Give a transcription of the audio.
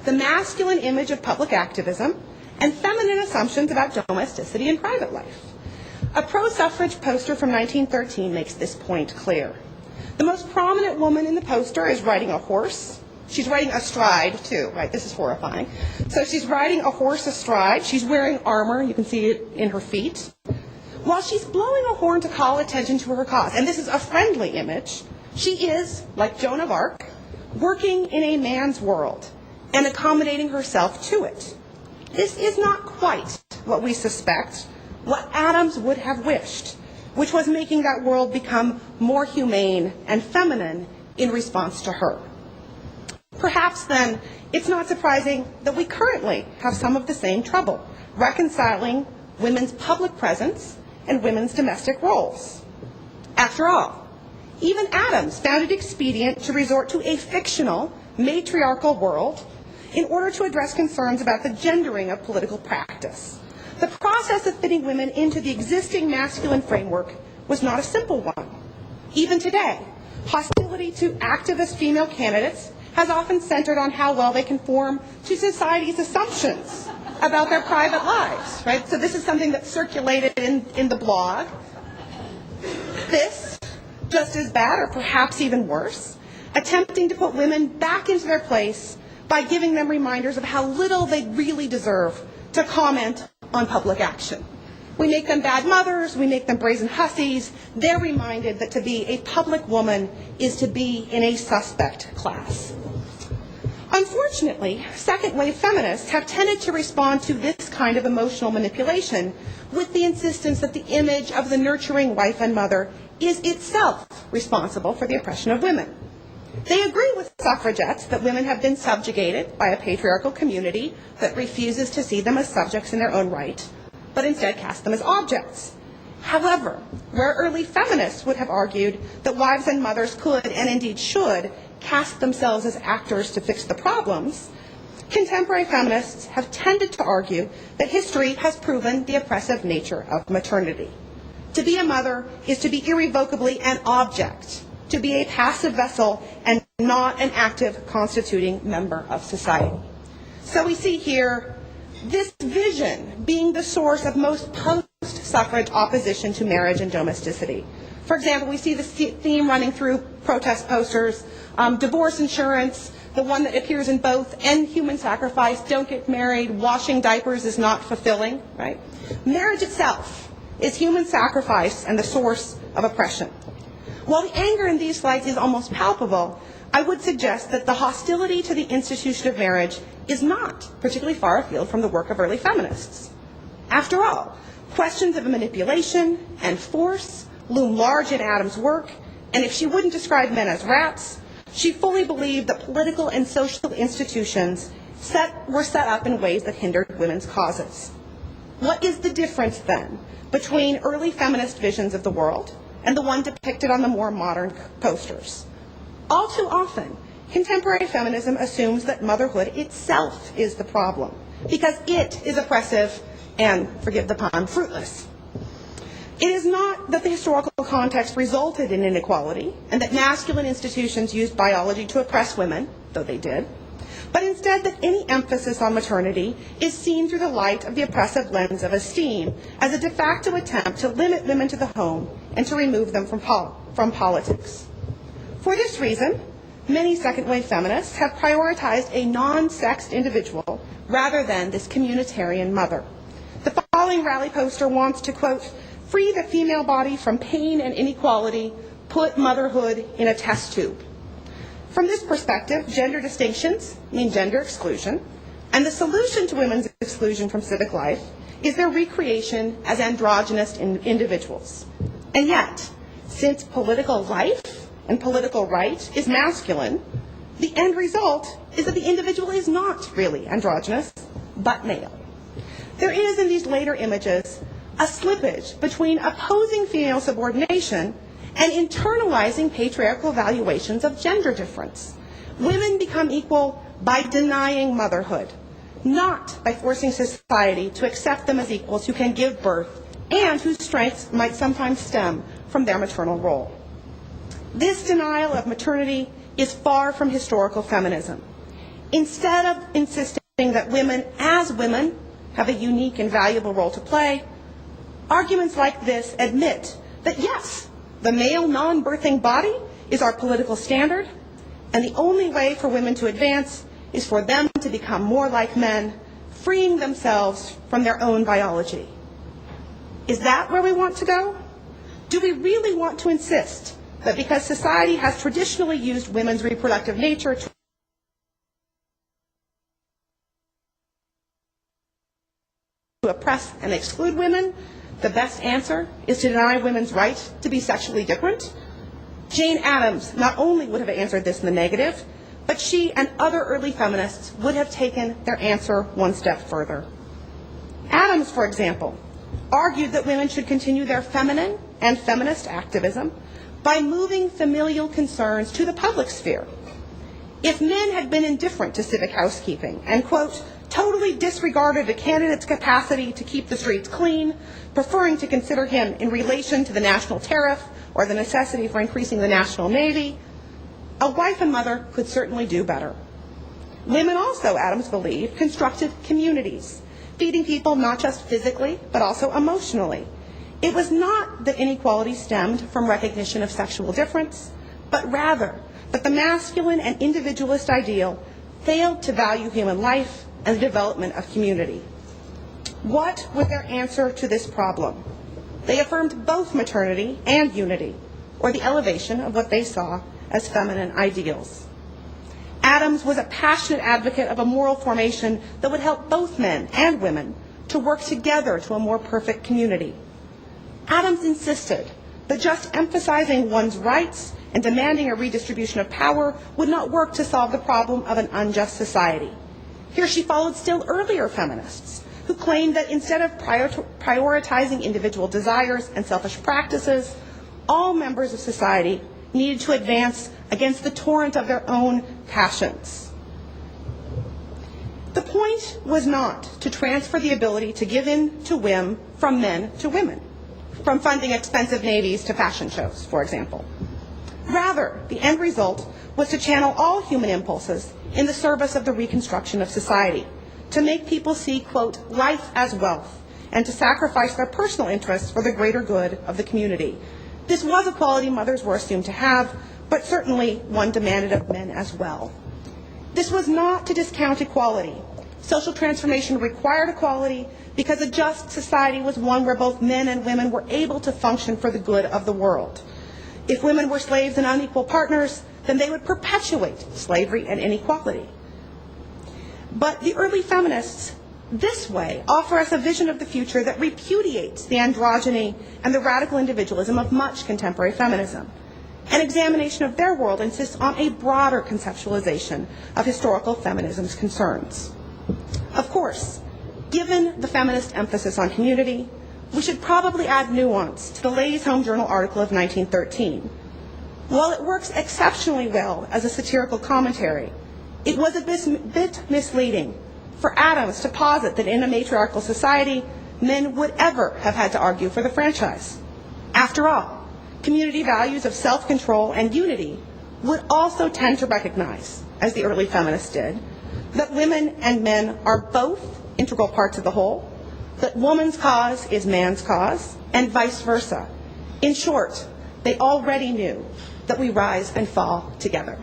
the masculine image of public activism, and feminine assumptions about domesticity and private life. A pro-suffrage poster from 1913 makes this point clear. The most prominent woman in the poster is riding a horse. She's riding astride, too, right? This is horrifying. So she's riding a horse astride. She's wearing armor. You can see it in her feet. While she's blowing a horn to call attention to her cause, and this is a friendly image, she is, like Joan of Arc, working in a man's world and accommodating herself to it. This is not quite what we suspect, what Adams would have wished, which was making that world become more humane and feminine in response to her. Perhaps then, it's not surprising that we currently have some of the same trouble reconciling women's public presence and women's domestic roles. After all, even Adams found it expedient to resort to a fictional, matriarchal world in order to address concerns about the gendering of political practice. The process of fitting women into the existing masculine framework was not a simple one. Even today, hostility to activist female candidates has often centered on how well they conform to society's assumptions about their private lives, right? So this is something that's circulated in the blog. This, just as bad or perhaps even worse, attempting to put women back into their place by giving them reminders of how little they really deserve to comment on public action. We make them bad mothers, we make them brazen hussies. They're reminded that to be a public woman is to be in a suspect class. Unfortunately, second-wave feminists have tended to respond to this kind of emotional manipulation with the insistence that the image of the nurturing wife and mother is itself responsible for the oppression of women. They agree with suffragettes that women have been subjugated by a patriarchal community that refuses to see them as subjects in their own right, but instead casts them as objects. However, where early feminists would have argued that wives and mothers could, and indeed should, cast themselves as actors to fix the problems, contemporary feminists have tended to argue that history has proven the oppressive nature of maternity. To be a mother is to be irrevocably an object, to be a passive vessel and not an active constituting member of society. So we see here this vision being the source of most post-suffrage opposition to marriage and domesticity. For example, we see this theme running through protest posters, divorce insurance, the one that appears in both, end human sacrifice, don't get married, washing diapers is not fulfilling, right? Marriage itself is human sacrifice and the source of oppression. While the anger in these slides is almost palpable, I would suggest that the hostility to the institution of marriage is not particularly far afield from the work of early feminists. After all, questions of manipulation and force loom large in Adams' work, and if she wouldn't describe men as rats, she fully believed that political and social institutions were set up in ways that hindered women's causes. What is the difference, then, between early feminist visions of the world and the one depicted on the more modern posters? All too often, contemporary feminism assumes that motherhood itself is the problem, because it is oppressive and, forgive the pun, fruitless. It is not that the historical context resulted in inequality and that masculine institutions used biology to oppress women, though they did, but instead that any emphasis on maternity is seen through the light of the oppressive lens of esteem as a de facto attempt to limit women to the home and to remove them from politics. For this reason, many second-wave feminists have prioritized a non-sexed individual rather than this communitarian mother. The following rally poster wants to, quote, free the female body from pain and inequality, put motherhood in a test tube. From this perspective, gender distinctions mean gender exclusion, and the solution to women's exclusion from civic life is their recreation as androgynous individuals. And yet, since political life and political right is masculine, the end result is that the individual is not really androgynous, but male. There is, in these later images, a slippage between opposing female subordination and internalizing patriarchal valuations of gender difference. Women become equal by denying motherhood, not by forcing society to accept them as equals who can give birth and whose strengths might sometimes stem from their maternal role. This denial of maternity is far from historical feminism. Instead of insisting that women, as women, have a unique and valuable role to play, arguments like this admit that yes, the male non-birthing body is our political standard, and the only way for women to advance is for them to become more like men, freeing themselves from their own biology. Is that where we want to go? Do we really want to insist that because society has traditionally used women's reproductive nature to oppress and exclude women, the best answer is to deny women's right to be sexually different? Jane Addams not only would have answered this in the negative, but she and other early feminists would have taken their answer one step further. Addams, for example, argued that women should continue their feminine and feminist activism by moving familial concerns to the public sphere. If men had been indifferent to civic housekeeping and, quote, totally disregarded a candidate's capacity to keep the streets clean, preferring to consider him in relation to the national tariff or the necessity for increasing the national navy, a wife and mother could certainly do better. Women also, Addams believed, constructed communities, feeding people not just physically, but also emotionally. It was not that inequality stemmed from recognition of sexual difference, but rather that the masculine and individualist ideal failed to value human life and the development of community. What was their answer to this problem? They affirmed both maternity and unity, or the elevation of what they saw as feminine ideals. Addams was a passionate advocate of a moral formation that would help both men and women to work together to a more perfect community. Addams insisted that just emphasizing one's rights and demanding a redistribution of power would not work to solve the problem of an unjust society. Here she followed still earlier feminists who claimed that instead of prioritizing individual desires and selfish practices, all members of society needed to advance against the torrent of their own passions. The point was not to transfer the ability to give in to whim from men to women, from funding expensive navies to fashion shows, for example. Rather, the end result was to channel all human impulses in the service of the reconstruction of society, to make people see, quote, life as wealth, and to sacrifice their personal interests for the greater good of the community. This was a quality mothers were assumed to have, but certainly one demanded of men as well. This was not to discount equality. Social transformation required equality because a just society was one where both men and women were able to function for the good of the world. If women were slaves and unequal partners, then they would perpetuate slavery and inequality. But the early feminists this way offer us a vision of the future that repudiates the androgyny and the radical individualism of much contemporary feminism. An examination of their world insists on a broader conceptualization of historical feminism's concerns. Of course, given the feminist emphasis on community, we should probably add nuance to the Ladies' Home Journal article of 1913. While it works exceptionally well as a satirical commentary, it was a bit misleading for Addams to posit that in a matriarchal society, men would ever have had to argue for the franchise. After all, community values of self-control and unity would also tend to recognize, as the early feminists did, that women and men are both integral parts of the whole, that woman's cause is man's cause, and vice versa. In short, they already knew that we rise and fall together.